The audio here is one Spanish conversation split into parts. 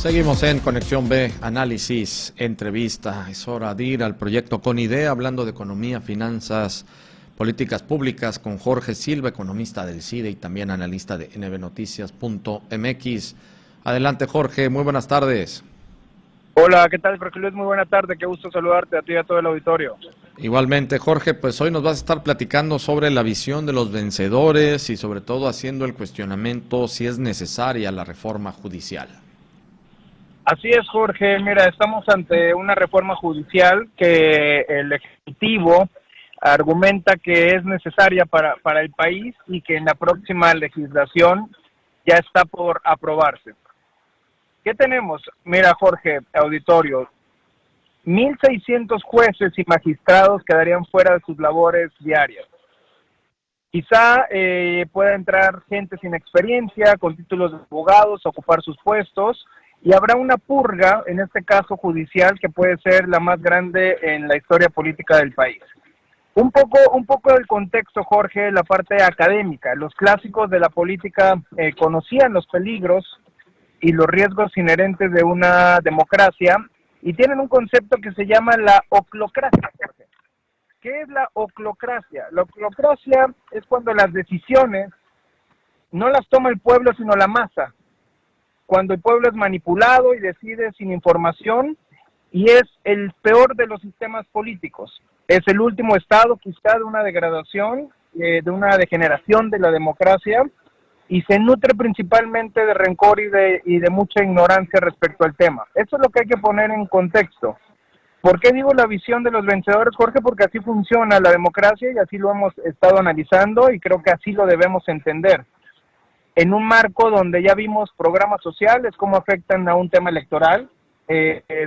Seguimos en Conexión B, análisis, entrevista. Es hora de ir al proyecto Con Idea, hablando de economía, finanzas, políticas públicas, con Jorge Silva, economista del CIDE y también analista de nbnoticias.mx. Adelante, Jorge, muy buenas tardes. Hola, ¿qué tal, Jorge Luis? Muy buena tarde, qué gusto saludarte a ti y a todo el auditorio. Igualmente, Jorge, pues hoy nos vas a estar platicando sobre la visión de los vencedores y sobre todo haciendo el cuestionamiento si es necesaria la reforma judicial. Así es, Jorge. Mira, estamos ante una reforma judicial que el Ejecutivo argumenta que es necesaria para el país y que en la próxima legislación ya está por aprobarse. ¿Qué tenemos? Mira, Jorge, auditorio, 1,600 jueces y magistrados quedarían fuera de sus labores diarias. Quizá pueda entrar gente sin experiencia, con títulos de abogados, a ocupar sus puestos, y habrá una purga, en este caso judicial, que puede ser la más grande en la historia política del país. Un poco del contexto, Jorge, la parte académica. Los clásicos de la política conocían los peligros y los riesgos inherentes de una democracia y tienen un concepto que se llama la oclocracia, Jorge. ¿Qué es la oclocracia? La oclocracia es cuando las decisiones no las toma el pueblo, sino la masa. Cuando el pueblo es manipulado y decide sin información, y es el peor de los sistemas políticos. Es el último estado quizá de una degradación, de una degeneración de la democracia, y se nutre principalmente de rencor y de mucha ignorancia respecto al tema. Eso es lo que hay que poner en contexto. ¿Por qué digo la visión de los vencedores, Jorge? Porque así funciona la democracia y así lo hemos estado analizando y creo que así lo debemos entender. En un marco donde ya vimos programas sociales, cómo afectan a un tema electoral,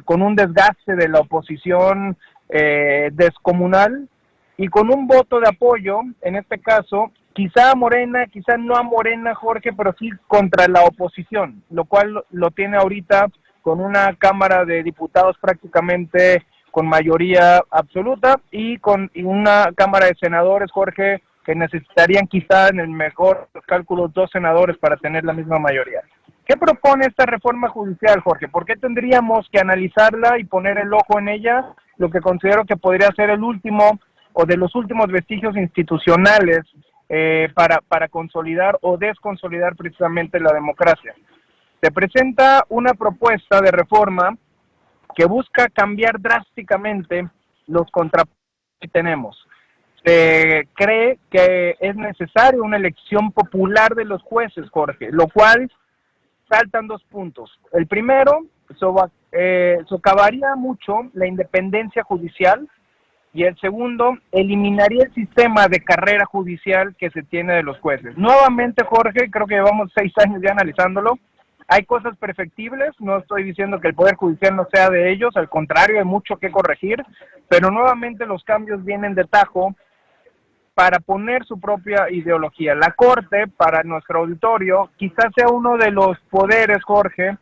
con un desgaste de la oposición descomunal y con un voto de apoyo, en este caso, quizá a Morena, quizá no a Morena, Jorge, pero sí contra la oposición, lo cual lo tiene ahorita con una Cámara de Diputados prácticamente con mayoría absoluta y con una Cámara de Senadores, Jorge, que necesitarían quizá en el mejor los cálculos 2 senadores para tener la misma mayoría. ¿Qué propone esta reforma judicial, Jorge? ¿Por qué tendríamos que analizarla y poner el ojo en ella? Lo que considero que podría ser el último o de los últimos vestigios institucionales para consolidar o desconsolidar precisamente la democracia. Se presenta una propuesta de reforma que busca cambiar drásticamente los contrapesos que tenemos. Se cree que es necesaria una elección popular de los jueces, Jorge, lo cual saltan dos puntos. El primero, socavaría mucho la independencia judicial, y el segundo, eliminaría el sistema de carrera judicial que se tiene de los jueces. Nuevamente, Jorge, creo que llevamos 6 años ya analizándolo. Hay cosas perfectibles, no estoy diciendo que el Poder Judicial no sea de ellos, al contrario, hay mucho que corregir, pero nuevamente los cambios vienen de tajo para poner su propia ideología. La Corte, para nuestro auditorio, quizás sea uno de los poderes, Jorge,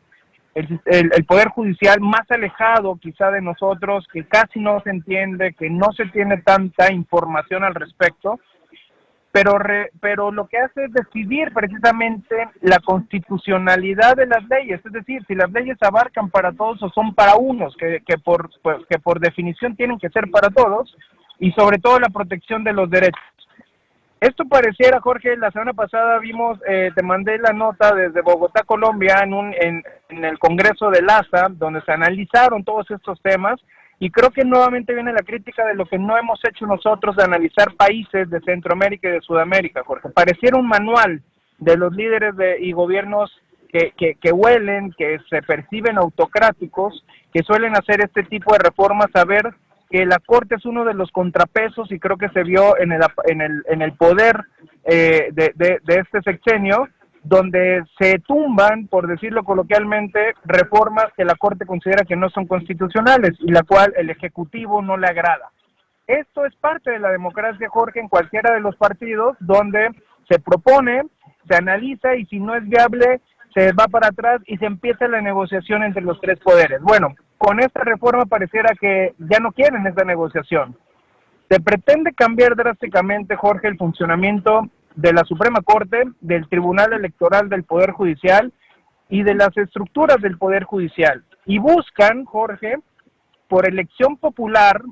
el Poder Judicial más alejado quizá de nosotros, que casi no se entiende, que no se tiene tanta información al respecto, pero lo que hace es decidir precisamente la constitucionalidad de las leyes, es decir, si las leyes abarcan para todos o son para unos, que por definición tienen que ser para todos, y sobre todo la protección de los derechos. Esto pareciera, Jorge, la semana pasada vimos, te mandé la nota desde Bogotá, Colombia, en el Congreso de LASA, donde se analizaron todos estos temas, y creo que nuevamente viene la crítica de lo que no hemos hecho nosotros de analizar países de Centroamérica y de Sudamérica, Jorge. Pareciera un manual de los líderes y gobiernos que huelen, que se perciben autocráticos, que suelen hacer este tipo de reformas, a ver que la Corte es uno de los contrapesos y creo que se vio en el poder de este sexenio, donde se tumban, por decirlo coloquialmente, reformas que la Corte considera que no son constitucionales y la cual el Ejecutivo no le agrada. Esto es parte de la democracia, Jorge, en cualquiera de los partidos, donde se propone, se analiza y si no es viable, se va para atrás y se empieza la negociación entre los tres poderes. Bueno, con esta reforma pareciera que ya no quieren esta negociación. Se pretende cambiar drásticamente, Jorge, el funcionamiento de la Suprema Corte, del Tribunal Electoral del Poder Judicial y de las estructuras del Poder Judicial. Y buscan, Jorge, por elección popular,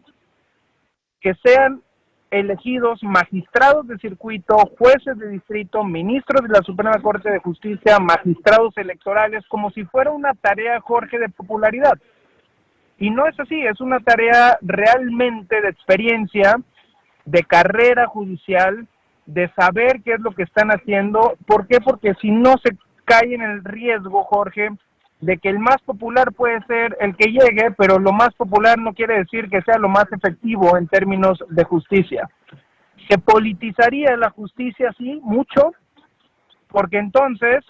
que sean elegidos magistrados de circuito, jueces de distrito, ministros de la Suprema Corte de Justicia, magistrados electorales, como si fuera una tarea, Jorge, de popularidad. Y no es así, es una tarea realmente de experiencia, de carrera judicial, de saber qué es lo que están haciendo. ¿Por qué? Porque si no se cae en el riesgo, Jorge, de que el más popular puede ser el que llegue, pero lo más popular no quiere decir que sea lo más efectivo en términos de justicia. Se politizaría la justicia, sí, mucho, porque entonces,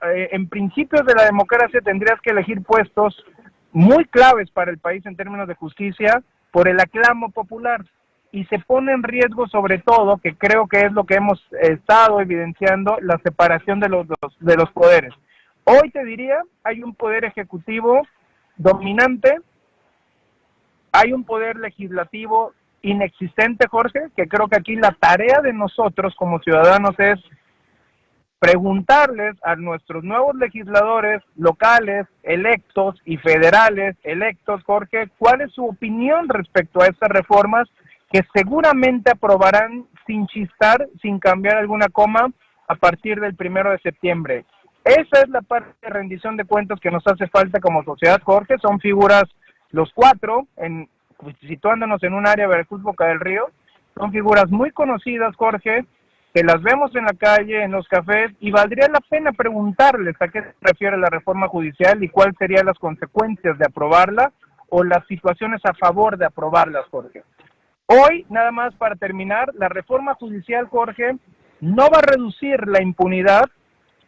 en principios de la democracia tendrías que elegir puestos muy claves para el país en términos de justicia por el aclamo popular, y se pone en riesgo sobre todo, que creo que es lo que hemos estado evidenciando, la separación de los poderes. Hoy te diría, hay un poder ejecutivo dominante, hay un poder legislativo inexistente, Jorge, que creo que aquí la tarea de nosotros como ciudadanos es preguntarles a nuestros nuevos legisladores locales, electos, y federales, electos, Jorge, cuál es su opinión respecto a estas reformas que seguramente aprobarán sin chistar, sin cambiar alguna coma, a partir del 1 de septiembre. Esa es la parte de rendición de cuentas que nos hace falta como sociedad, Jorge. Son figuras, los cuatro, situándonos en un área de Veracruz, Boca del Río, son figuras muy conocidas, Jorge, que las vemos en la calle, en los cafés, y valdría la pena preguntarles a qué se refiere la reforma judicial y cuáles serían las consecuencias de aprobarla o las situaciones a favor de aprobarlas, Jorge. Hoy, nada más para terminar, la reforma judicial, Jorge, no va a reducir la impunidad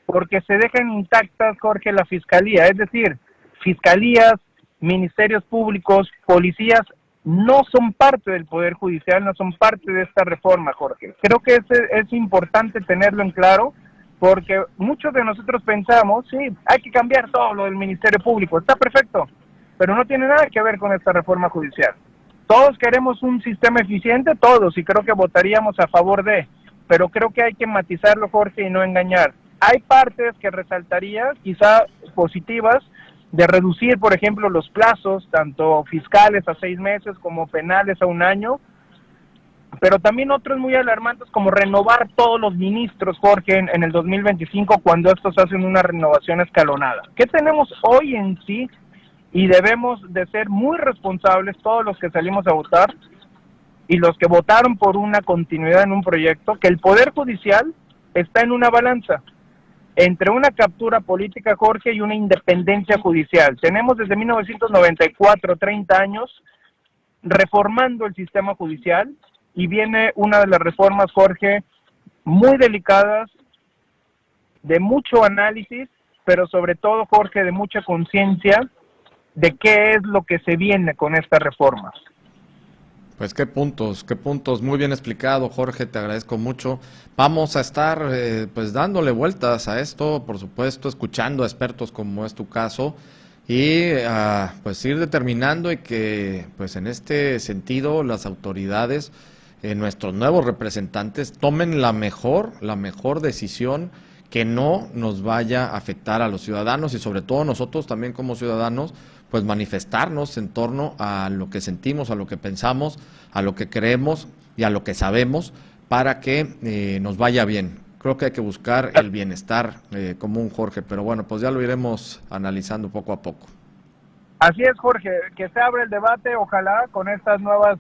porque se dejan intactas, Jorge, la fiscalía, es decir, fiscalías, ministerios públicos, policías, no son parte del Poder Judicial, no son parte de esta reforma, Jorge. Creo que es importante tenerlo en claro, porque muchos de nosotros pensamos, sí, hay que cambiar todo lo del Ministerio Público, está perfecto, pero no tiene nada que ver con esta reforma judicial. Todos queremos un sistema eficiente, todos, y creo que votaríamos a favor de, pero creo que hay que matizarlo, Jorge, y no engañar. Hay partes que resaltaría, quizá positivas, de reducir, por ejemplo, los plazos, tanto fiscales a 6 meses como penales a 1 año, pero también otros muy alarmantes como renovar todos los ministros, Jorge, en el 2025, cuando estos hacen una renovación escalonada. ¿Qué tenemos hoy en sí? Y debemos de ser muy responsables todos los que salimos a votar y los que votaron por una continuidad en un proyecto, que el Poder Judicial está en una balanza entre una captura política, Jorge, y una independencia judicial. Tenemos desde 1994, 30 años, reformando el sistema judicial, y viene una de las reformas, Jorge, muy delicadas, de mucho análisis, pero sobre todo, Jorge, de mucha conciencia de qué es lo que se viene con estas reformas. Pues qué puntos, muy bien explicado, Jorge, te agradezco mucho. Vamos a estar pues dándole vueltas a esto, por supuesto, escuchando a expertos como es tu caso, y pues ir determinando y que pues en este sentido las autoridades, nuestros nuevos representantes, tomen la mejor decisión que no nos vaya a afectar a los ciudadanos, y sobre todo nosotros también como ciudadanos, pues manifestarnos en torno a lo que sentimos, a lo que pensamos, a lo que creemos y a lo que sabemos, para que nos vaya bien. Creo que hay que buscar el bienestar común, Jorge, pero bueno, pues ya lo iremos analizando poco a poco. Así es, Jorge, que se abra el debate, ojalá, con estas nuevas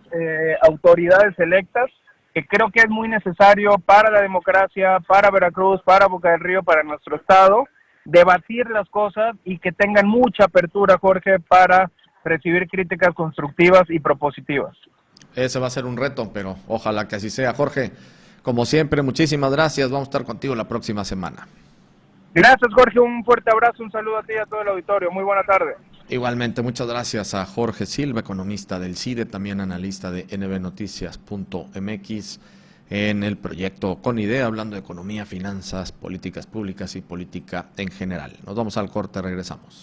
autoridades electas, que creo que es muy necesario para la democracia, para Veracruz, para Boca del Río, para nuestro estado, debatir las cosas y que tengan mucha apertura, Jorge, para recibir críticas constructivas y propositivas. Ese va a ser un reto, pero ojalá que así sea. Jorge, como siempre, muchísimas gracias. Vamos a estar contigo la próxima semana. Gracias, Jorge. Un fuerte abrazo, un saludo a ti y a todo el auditorio. Muy buena tarde. Igualmente, muchas gracias a Jorge Silva, economista del CIDE, también analista de nbnoticias.mx, en el proyecto Con Idea, hablando de economía, finanzas, políticas públicas y política en general. Nos vamos al corte, regresamos.